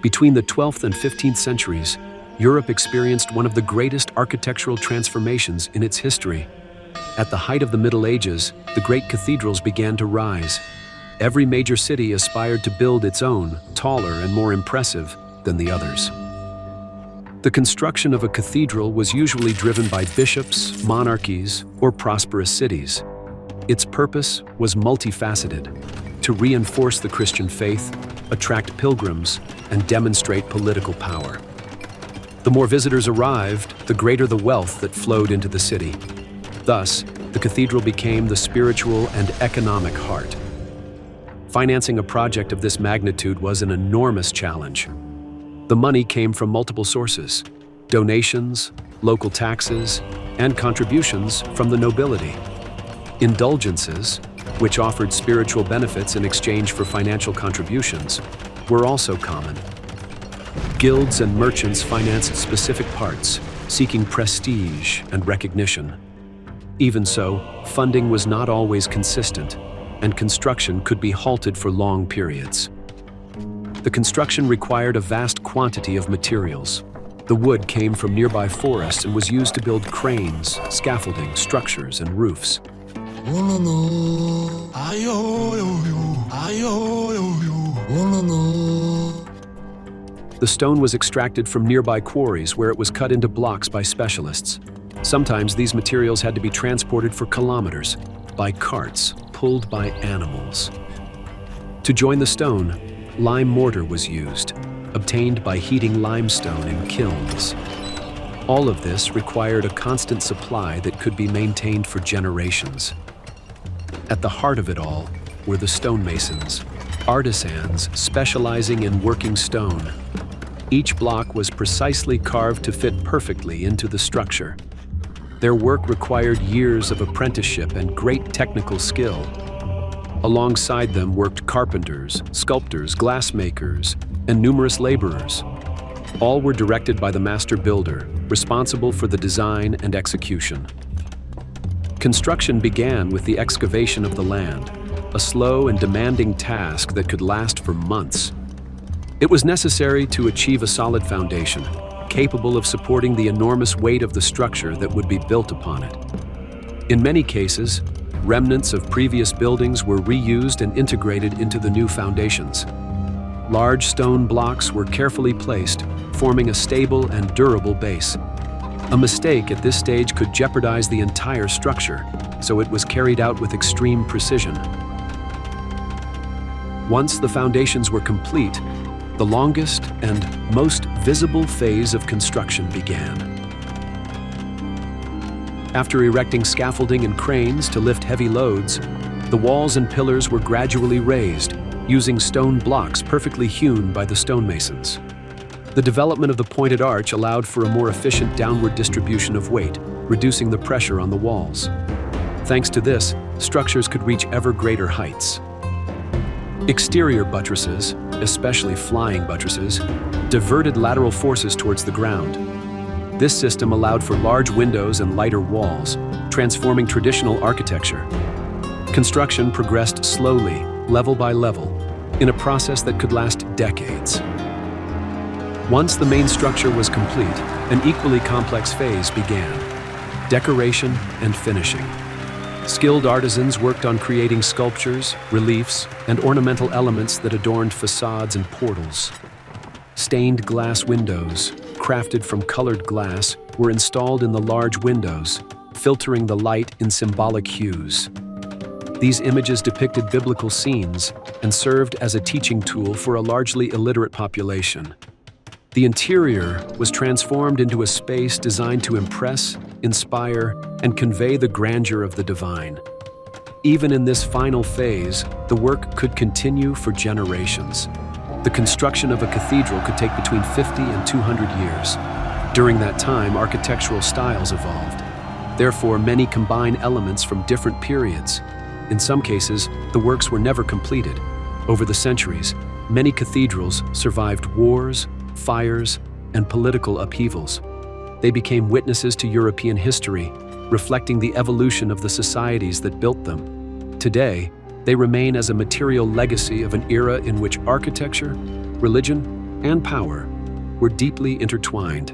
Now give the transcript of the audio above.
Between the 12th and 15th centuries, Europe experienced one of the greatest architectural transformations in its history. At the height of the Middle Ages, the great cathedrals began to rise. Every major city aspired to build its own, taller and more impressive than the others. The construction of a cathedral was usually driven by bishops, monarchies, or prosperous cities. Its purpose was multifaceted: to reinforce the Christian faith, attract pilgrims, and demonstrate political power. The more visitors arrived, the greater the wealth that flowed into the city. Thus, the cathedral became the spiritual and economic heart. Financing a project of this magnitude was an enormous challenge. The money came from multiple sources: donations, local taxes, and contributions from the nobility. Indulgences, which offered spiritual benefits in exchange for financial contributions, were also common. Guilds and merchants financed specific parts, seeking prestige and recognition. Even so, funding was not always consistent, and construction could be halted for long periods. The construction required a vast quantity of materials. The wood came from nearby forests and was used to build cranes, scaffolding, structures, and roofs. The stone was extracted from nearby quarries where it was cut into blocks by specialists. Sometimes these materials had to be transported for kilometers by carts pulled by animals. To join the stone, lime mortar was used, obtained by heating limestone in kilns. All of this required a constant supply that could be maintained for generations. At the heart of it all were the stonemasons, artisans specializing in working stone. Each block was precisely carved to fit perfectly into the structure. Their work required years of apprenticeship and great technical skill. Alongside them worked carpenters, sculptors, glassmakers, and numerous laborers. All were directed by the master builder, responsible for the design and execution. Construction began with the excavation of the land, a slow and demanding task that could last for months. It was necessary to achieve a solid foundation, capable of supporting the enormous weight of the structure that would be built upon it. In many cases, remnants of previous buildings were reused and integrated into the new foundations. Large stone blocks were carefully placed, forming a stable and durable base. A mistake at this stage could jeopardize the entire structure, so it was carried out with extreme precision. Once the foundations were complete, the longest and most visible phase of construction began. After erecting scaffolding and cranes to lift heavy loads, the walls and pillars were gradually raised, using stone blocks perfectly hewn by the stonemasons. The development of the pointed arch allowed for a more efficient downward distribution of weight, reducing the pressure on the walls. Thanks to this, structures could reach ever greater heights. Exterior buttresses, especially flying buttresses, diverted lateral forces towards the ground. This system allowed for large windows and lighter walls, transforming traditional architecture. Construction progressed slowly, level by level, in a process that could last decades. Once the main structure was complete, an equally complex phase began: decoration and finishing. Skilled artisans worked on creating sculptures, reliefs, and ornamental elements that adorned facades and portals. Stained glass windows, crafted from colored glass, were installed in the large windows, filtering the light in symbolic hues. These images depicted biblical scenes and served as a teaching tool for a largely illiterate population. The interior was transformed into a space designed to impress, inspire, and convey the grandeur of the divine. Even in this final phase, the work could continue for generations. The construction of a cathedral could take between 50 and 200 years. During that time, architectural styles evolved. Therefore, many combine elements from different periods. In some cases, the works were never completed. Over the centuries, many cathedrals survived wars, fires, and political upheavals. They became witnesses to European history, reflecting the evolution of the societies that built them. Today, they remain as a material legacy of an era in which architecture, religion, and power were deeply intertwined.